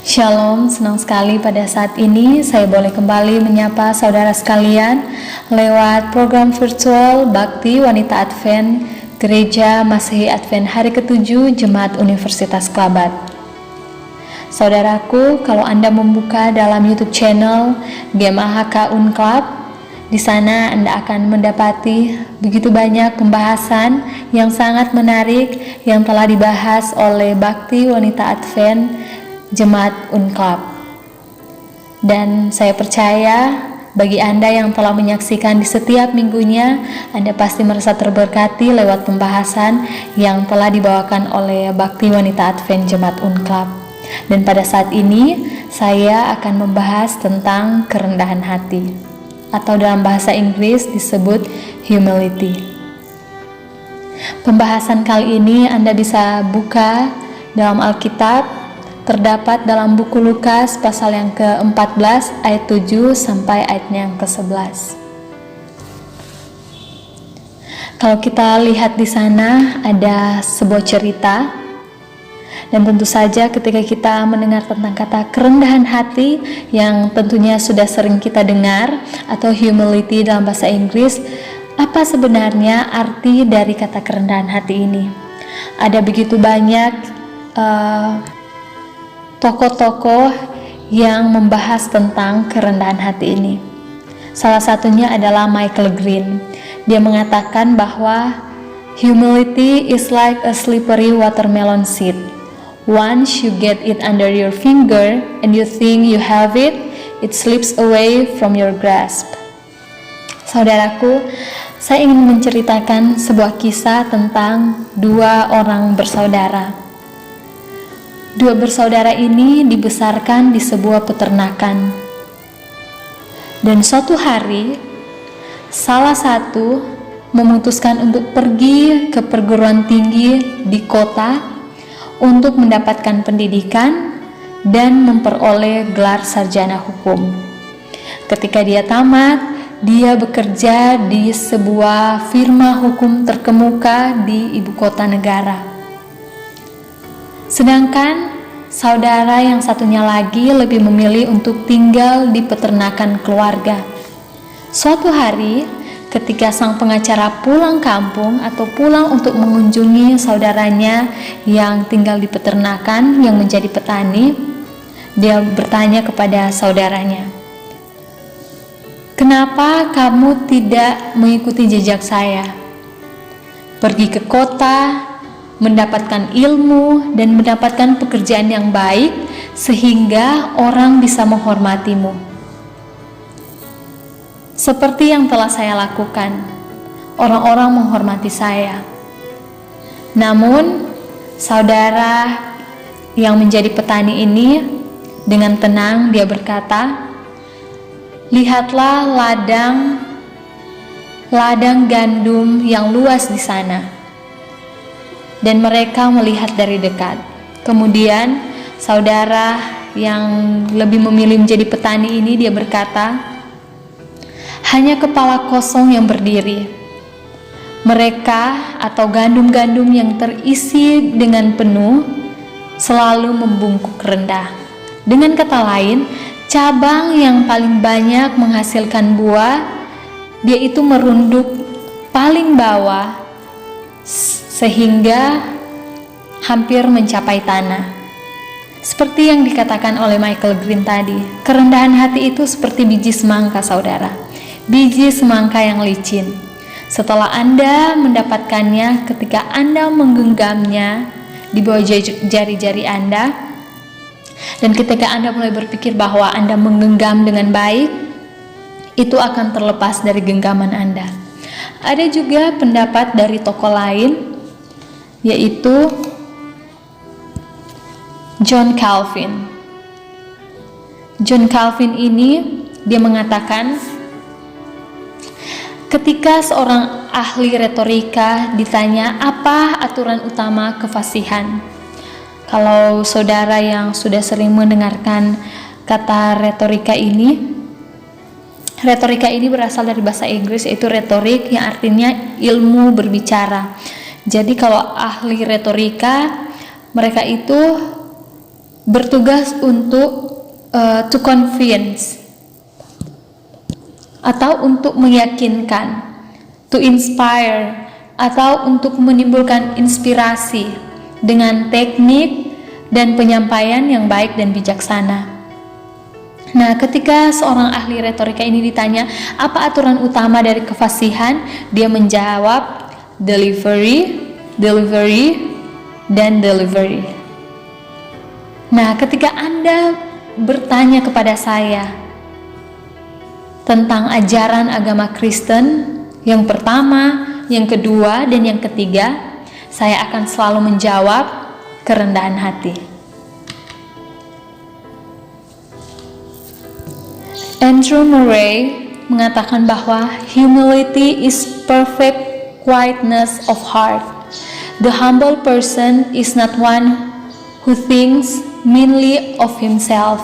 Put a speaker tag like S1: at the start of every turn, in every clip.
S1: Shalom, senang sekali pada saat ini saya boleh kembali menyapa saudara sekalian lewat program virtual Bakti Wanita Advent Gereja Masehi Advent Hari ke-7 Jemaat Universitas Kelabat. Saudaraku, kalau Anda membuka dalam YouTube channel GMAHK Unclub, di sana Anda akan mendapati begitu banyak pembahasan yang sangat menarik yang telah dibahas oleh Bakti Wanita Advent Jemaat Unclub. Dan saya percaya bagi Anda yang telah menyaksikan di setiap minggunya, Anda pasti merasa terberkati lewat pembahasan yang telah dibawakan oleh Bakti Wanita Advent Jemaat Unclub. Dan pada saat ini saya akan membahas tentang kerendahan hati, atau dalam bahasa Inggris disebut humility. Pembahasan kali ini Anda bisa buka dalam Alkitab, terdapat dalam buku Lukas pasal yang ke-14 ayat 7 sampai ayatnya yang ke-11. Kalau kita lihat di sana ada sebuah cerita, dan tentu saja ketika kita mendengar tentang kata kerendahan hati yang tentunya sudah sering kita dengar, atau humility dalam bahasa Inggris, apa sebenarnya arti dari kata kerendahan hati ini? Ada begitu banyak tokoh-tokoh yang membahas tentang kerendahan hati ini. Salah satunya adalah Michael Green. Dia mengatakan bahwa humility is like a slippery watermelon seed. Once you get it under your finger and you think you have it, it slips away from your grasp. Saudaraku, saya ingin menceritakan sebuah kisah tentang dua orang bersaudara. Dua bersaudara ini dibesarkan di sebuah peternakan. Dan suatu hari, salah satu memutuskan untuk pergi ke perguruan tinggi di kota untuk mendapatkan pendidikan dan memperoleh gelar sarjana hukum. Ketika dia tamat, dia bekerja di sebuah firma hukum terkemuka di ibu kota negara. Sedangkan saudara yang satunya lagi lebih memilih untuk tinggal di peternakan keluarga. Suatu hari, ketika sang pengacara pulang kampung atau pulang untuk mengunjungi saudaranya yang tinggal di peternakan yang menjadi petani, dia bertanya kepada saudaranya, "Kenapa kamu tidak mengikuti jejak saya? Pergi ke kota, mendapatkan ilmu dan mendapatkan pekerjaan yang baik sehingga orang bisa menghormatimu. Seperti yang telah saya lakukan, orang-orang menghormati saya." Namun, saudara yang menjadi petani ini dengan tenang dia berkata, "Lihatlah ladang gandum yang luas di sana." Dan mereka melihat dari dekat. Kemudian saudara yang lebih memilih menjadi petani ini dia berkata, "Hanya kepala kosong yang berdiri. Mereka atau gandum-gandum yang terisi dengan penuh selalu membungkuk rendah. Dengan kata lain, cabang yang paling banyak menghasilkan buah, dia itu merunduk paling bawah sehingga hampir mencapai tanah." Seperti yang dikatakan oleh Michael Green tadi, kerendahan hati itu seperti biji semangka, saudara. Biji semangka yang licin. Setelah Anda mendapatkannya, ketika Anda menggenggamnya di bawah jari-jari Anda, dan ketika Anda mulai berpikir bahwa Anda menggenggam dengan baik, itu akan terlepas dari genggaman Anda. Ada juga pendapat dari tokoh lain, yaitu John Calvin. John Calvin ini dia mengatakan, ketika seorang ahli retorika ditanya apa aturan utama kefasihan. Kalau saudara yang sudah sering mendengarkan kata retorika ini berasal dari bahasa Inggris, yaitu retorik yang artinya ilmu berbicara. Jadi kalau ahli retorika, mereka itu bertugas untuk to convince atau untuk meyakinkan, to inspire atau untuk menimbulkan inspirasi dengan teknik dan penyampaian yang baik dan bijaksana. Nah, ketika seorang ahli retorika ini ditanya apa aturan utama dari kefasihan, dia menjawab delivery, dan delivery. Nah, ketika Anda bertanya kepada saya tentang ajaran agama Kristen yang pertama, yang kedua, dan yang ketiga, saya akan selalu menjawab kerendahan hati. Andrew Murray mengatakan bahwa humility is perfect quietness of heart. The humble person is not one who thinks meanly of himself.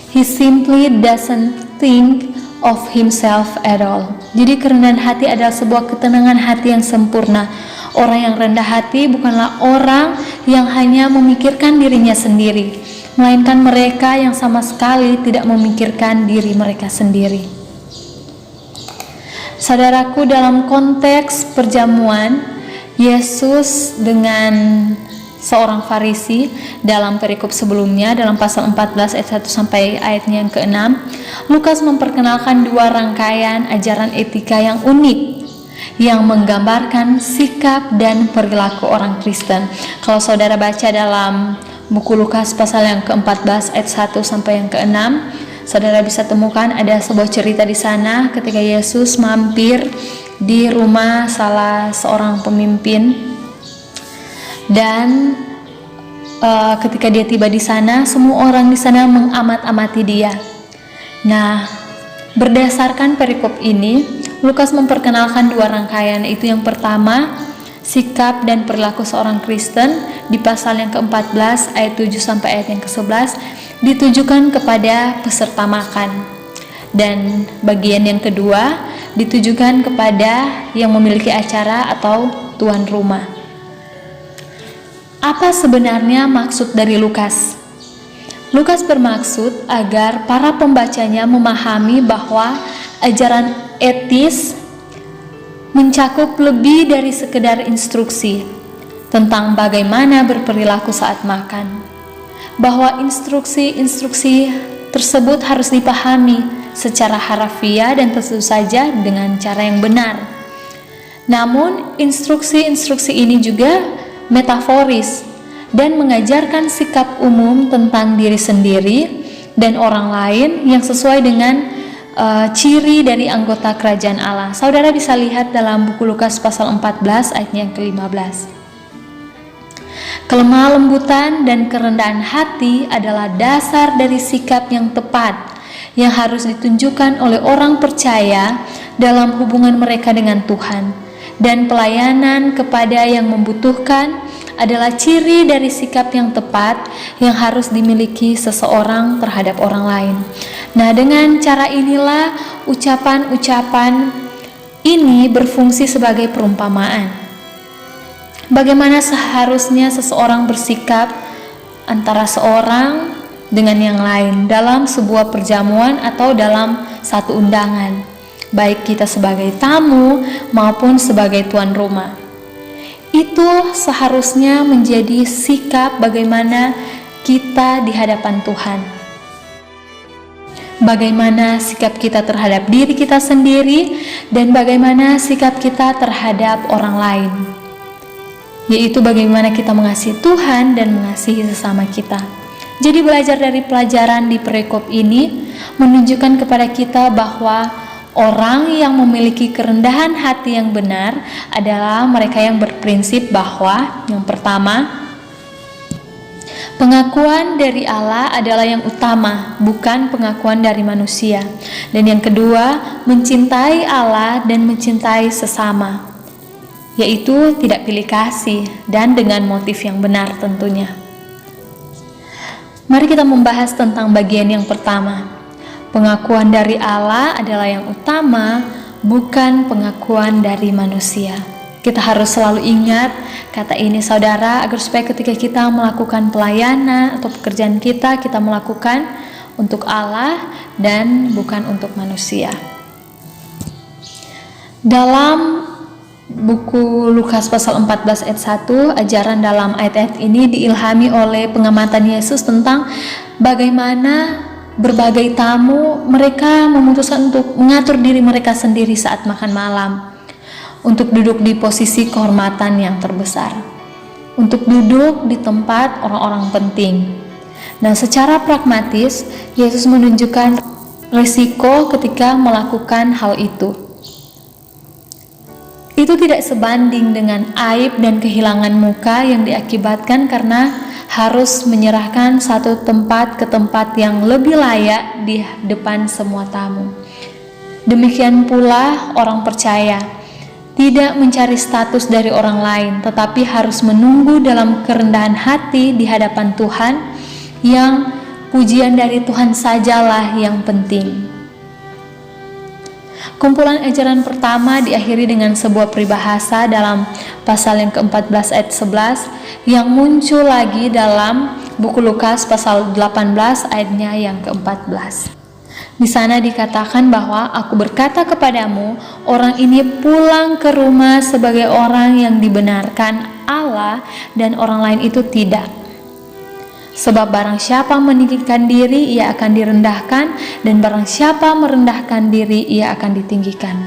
S1: He simply doesn't think of himself at all. Jadi kerendahan hati adalah sebuah ketenangan hati yang sempurna. Orang yang rendah hati bukanlah orang yang hanya memikirkan dirinya sendiri, melainkan mereka yang sama sekali tidak memikirkan diri mereka sendiri. Saudaraku, dalam konteks perjamuan Yesus dengan seorang Farisi dalam perikop sebelumnya, dalam pasal 14 ayat 1 sampai ayatnya yang ke-6, Lukas memperkenalkan dua rangkaian ajaran etika yang unik yang menggambarkan sikap dan perilaku orang Kristen. Kalau saudara baca dalam buku Lukas pasal yang ke-14 ayat 1 sampai yang ke-6, saudara bisa temukan ada sebuah cerita di sana ketika Yesus mampir di rumah salah seorang pemimpin, dan ketika dia tiba di sana, semua orang di sana mengamat-amati dia. Nah, berdasarkan perikop ini, Lukas memperkenalkan dua rangkaian, itu yang pertama, sikap dan perilaku seorang Kristen di pasal yang ke-14 ayat 7 sampai ayat yang ke-11 ditujukan kepada peserta makan, dan bagian yang kedua ditujukan kepada yang memiliki acara atau tuan rumah. Apa sebenarnya maksud dari Lukas? Lukas bermaksud agar para pembacanya memahami bahwa ajaran etis mencakup lebih dari sekedar instruksi tentang bagaimana berperilaku saat makan, bahwa instruksi-instruksi tersebut harus dipahami secara harafiah dan tentu saja dengan cara yang benar. Namun, instruksi-instruksi ini juga metaforis dan mengajarkan sikap umum tentang diri sendiri dan orang lain yang sesuai dengan ciri dari anggota kerajaan Allah. Saudara bisa lihat dalam buku Lukas pasal 14 ayatnya yang ke-15. Kelemah lembutan dan kerendahan hati adalah dasar dari sikap yang tepat yang harus ditunjukkan oleh orang percaya dalam hubungan mereka dengan Tuhan, dan pelayanan kepada yang membutuhkan adalah ciri dari sikap yang tepat yang harus dimiliki seseorang terhadap orang lain. Nah, dengan cara inilah ucapan-ucapan ini berfungsi sebagai perumpamaan. Bagaimana seharusnya seseorang bersikap antara seorang dengan yang lain dalam sebuah perjamuan atau dalam satu undangan, baik kita sebagai tamu maupun sebagai tuan rumah. Itu seharusnya menjadi sikap bagaimana kita di hadapan Tuhan. Bagaimana sikap kita terhadap diri kita sendiri dan bagaimana sikap kita terhadap orang lain. Yaitu bagaimana kita mengasihi Tuhan dan mengasihi sesama kita. Jadi belajar dari pelajaran di perikop ini menunjukkan kepada kita bahwa orang yang memiliki kerendahan hati yang benar adalah mereka yang berprinsip bahwa yang pertama, pengakuan dari Allah adalah yang utama, bukan pengakuan dari manusia. Dan yang kedua, mencintai Allah dan mencintai sesama, yaitu tidak pilih kasih dan dengan motif yang benar tentunya. Mari kita membahas tentang bagian yang pertama. Pengakuan dari Allah adalah yang utama, bukan pengakuan dari manusia. Oke? Kita harus selalu ingat kata ini saudara, agar supaya ketika kita melakukan pelayanan atau pekerjaan kita melakukan untuk Allah dan bukan untuk manusia. Dalam buku Lukas pasal 14 ayat 1, ajaran dalam ayat-ayat ini diilhami oleh pengamatan Yesus tentang bagaimana berbagai tamu mereka memutuskan untuk mengatur diri mereka sendiri saat makan malam, untuk duduk di posisi kehormatan yang terbesar, untuk duduk di tempat orang-orang penting. Dan secara pragmatis, Yesus menunjukkan risiko ketika melakukan hal itu. Itu tidak sebanding dengan aib dan kehilangan muka yang diakibatkan karena harus menyerahkan satu tempat ke tempat yang lebih layak di depan semua tamu. Demikian pula orang percaya tidak mencari status dari orang lain, tetapi harus menunggu dalam kerendahan hati di hadapan Tuhan, yang pujian dari Tuhan sajalah yang penting. Kumpulan ajaran pertama diakhiri dengan sebuah peribahasa dalam pasal yang ke-14 ayat 11 yang muncul lagi dalam buku Lukas pasal 18 ayatnya yang ke-14. Di sana dikatakan bahwa aku berkata kepadamu, orang ini pulang ke rumah sebagai orang yang dibenarkan Allah dan orang lain itu tidak. Sebab barang siapa meninggikan diri, ia akan direndahkan, dan barang siapa merendahkan diri, ia akan ditinggikan.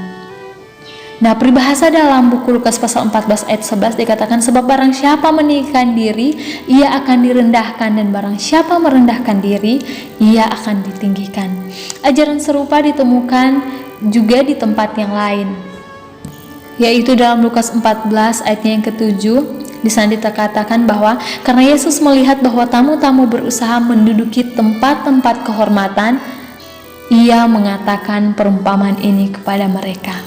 S1: Nah, peribahasa dalam buku Lukas pasal 14 ayat 11 dikatakan, sebab barang siapa meninggikan diri, ia akan direndahkan, dan barang siapa merendahkan diri, ia akan ditinggikan. Ajaran serupa ditemukan juga di tempat yang lain, yaitu dalam Lukas 14 ayatnya yang ke-7. Di sana dikatakan bahwa karena Yesus melihat bahwa tamu-tamu berusaha menduduki tempat-tempat kehormatan, ia mengatakan perumpamaan ini kepada mereka.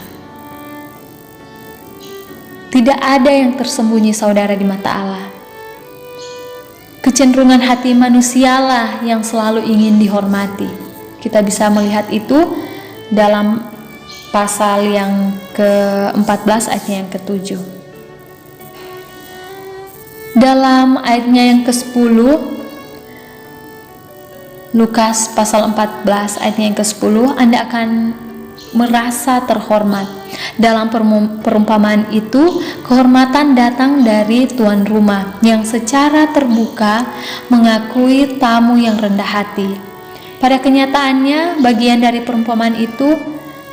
S1: Tidak ada yang tersembunyi saudara di mata Allah. Kecenderungan hati manusialah yang selalu ingin dihormati. Kita bisa melihat itu dalam pasal yang ke-14 ayatnya yang ke-7. Dalam ayatnya yang ke-10, Lukas pasal 14 ayatnya yang ke-10, Anda akan merasa terhormat. Dalam perumpamaan itu, kehormatan datang dari tuan rumah yang secara terbuka mengakui tamu yang rendah hati. Pada kenyataannya, bagian dari perumpamaan itu,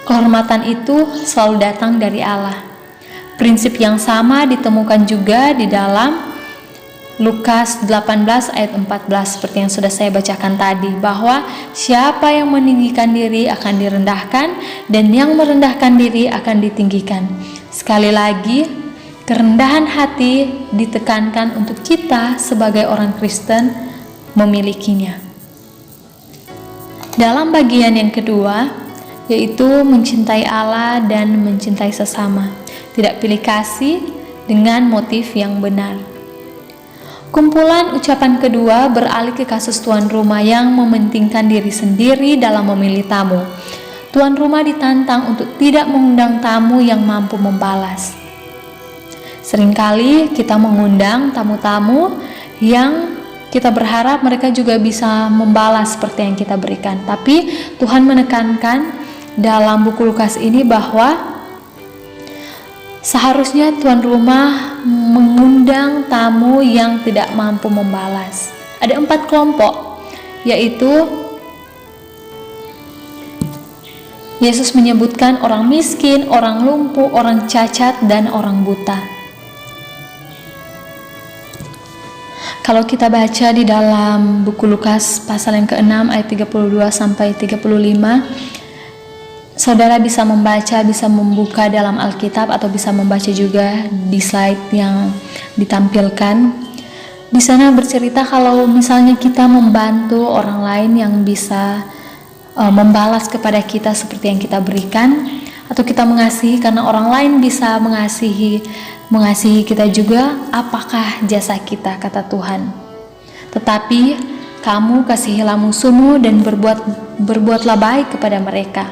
S1: kehormatan itu selalu datang dari Allah. Prinsip yang sama ditemukan juga di dalam Lukas 18 ayat 14 seperti yang sudah saya bacakan tadi, bahwa siapa yang meninggikan diri akan direndahkan dan yang merendahkan diri akan ditinggikan. Sekali lagi, kerendahan hati ditekankan untuk kita sebagai orang Kristen memilikinya. Dalam bagian yang kedua, yaitu mencintai Allah dan mencintai sesama, tidak pilih kasih dengan motif yang benar. Kumpulan ucapan kedua beralih ke kasus tuan rumah yang mementingkan diri sendiri dalam memilih tamu. Tuan rumah ditantang untuk tidak mengundang tamu yang mampu membalas. Seringkali kita mengundang tamu-tamu yang kita berharap mereka juga bisa membalas seperti yang kita berikan. Tapi Tuhan menekankan dalam buku Lukas ini bahwa seharusnya tuan rumah mengundang tamu yang tidak mampu membalas. Ada 4 kelompok, yaitu Yesus menyebutkan orang miskin, orang lumpuh, orang cacat, dan orang buta. Kalau kita baca di dalam buku Lukas pasal yang ke-6 ayat 32 sampai 35, saudara bisa membaca, bisa membuka dalam Alkitab, atau bisa membaca juga di slide yang ditampilkan. Di sana bercerita kalau misalnya kita membantu orang lain yang bisa membalas kepada kita seperti yang kita berikan, atau kita mengasihi karena orang lain bisa mengasihi kita juga, apakah jasa kita, kata Tuhan. Tetapi kamu kasihilah musuhmu dan berbuatlah baik kepada mereka.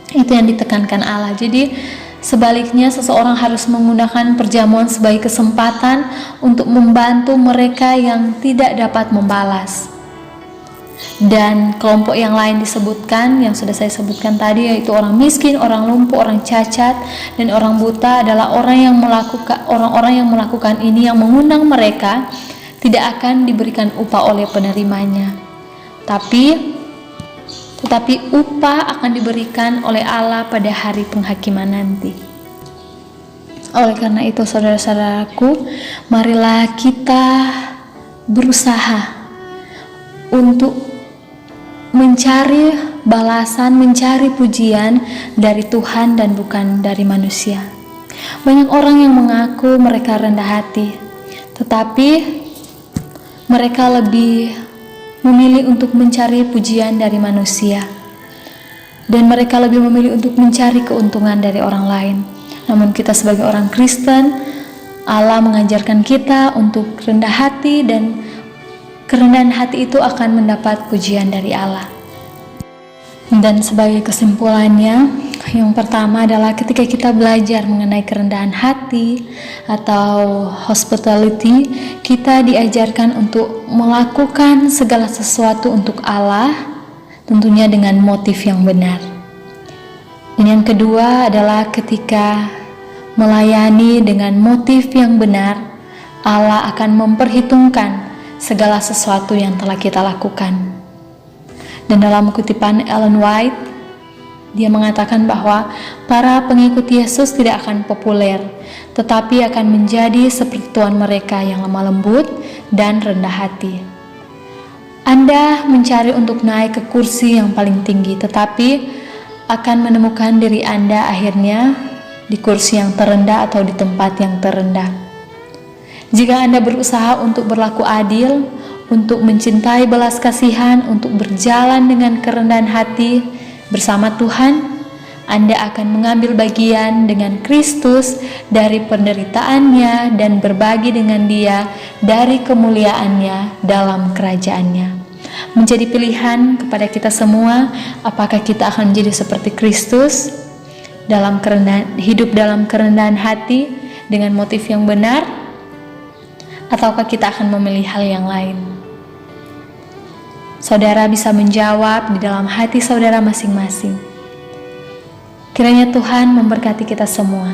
S1: Itu yang ditekankan Allah. Jadi Sebaliknya, seseorang harus menggunakan perjamuan sebagai kesempatan untuk membantu mereka yang tidak dapat membalas. Dan kelompok yang lain disebutkan, yang sudah saya sebutkan tadi, yaitu orang miskin, orang lumpuh, orang cacat, dan orang buta adalah orang-orang yang melakukan ini, yang mengundang mereka tidak akan diberikan upah oleh penerimanya. Tetapi upah akan diberikan oleh Allah pada hari penghakiman nanti. Oleh karena itu, saudara-saudaraku, marilah kita berusaha untuk mencari balasan, mencari pujian dari Tuhan dan bukan dari manusia. Banyak orang yang mengaku mereka rendah hati, tetapi mereka lebih memilih untuk mencari pujian dari manusia, dan mereka lebih memilih untuk mencari keuntungan dari orang lain. Namun kita sebagai orang Kristen, Allah mengajarkan kita untuk rendah hati, dan kerendahan hati itu akan mendapat pujian dari Allah. Dan sebagai kesimpulannya, yang pertama adalah ketika kita belajar mengenai kerendahan hati atau hospitality, kita diajarkan untuk melakukan segala sesuatu untuk Allah, tentunya dengan motif yang benar. Dan yang kedua adalah ketika melayani dengan motif yang benar, Allah akan memperhitungkan segala sesuatu yang telah kita lakukan. Dan dalam kutipan Ellen White, dia mengatakan bahwa para pengikut Yesus tidak akan populer, tetapi akan menjadi seperti Tuhan mereka yang lemah lembut dan rendah hati. Anda mencari untuk naik ke kursi yang paling tinggi, tetapi akan menemukan diri Anda akhirnya di kursi yang terendah atau di tempat yang terendah. Jika Anda berusaha untuk berlaku adil, untuk mencintai belas kasihan, untuk berjalan dengan kerendahan hati bersama Tuhan, Anda akan mengambil bagian dengan Kristus dari penderitaannya dan berbagi dengan Dia dari kemuliaannya dalam kerajaannya. Menjadi pilihan kepada kita semua, apakah kita akan menjadi seperti Kristus dalam hidup dalam kerendahan hati dengan motif yang benar, ataukah kita akan memilih hal yang lain? Saudara bisa menjawab di dalam hati saudara masing-masing. Kiranya Tuhan memberkati kita semua.